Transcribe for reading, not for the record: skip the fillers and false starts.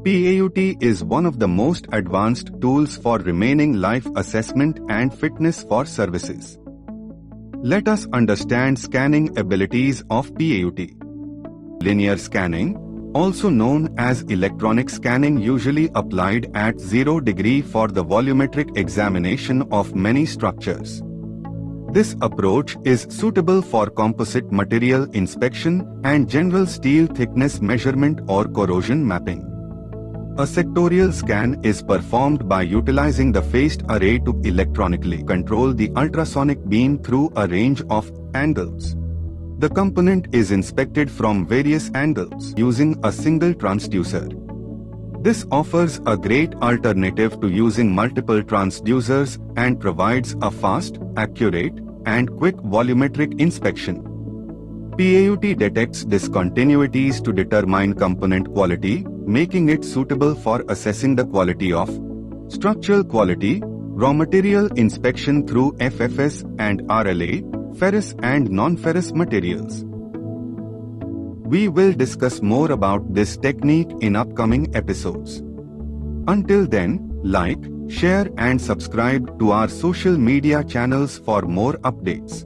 PAUT is one of the most advanced tools for remaining life assessment and fitness for services. Let us understand scanning abilities of PAUT. Linear scanning, also known as electronic scanning, usually applied at 0 degree for the volumetric examination of many structures. This approach is suitable for composite material inspection and general steel thickness measurement or corrosion mapping. A sectorial scan is performed by utilizing the phased array to electronically control the ultrasonic beam through a range of angles. The component is inspected from various angles using a single transducer. This offers a great alternative to using multiple transducers and provides a fast, accurate, and quick volumetric inspection. PAUT detects discontinuities to determine component quality, making it suitable for assessing the quality of structural quality, raw material inspection through FFS and RLA, ferrous and non-ferrous materials. We will discuss more about this technique in upcoming episodes. Until then, like, share and subscribe to our social media channels for more updates.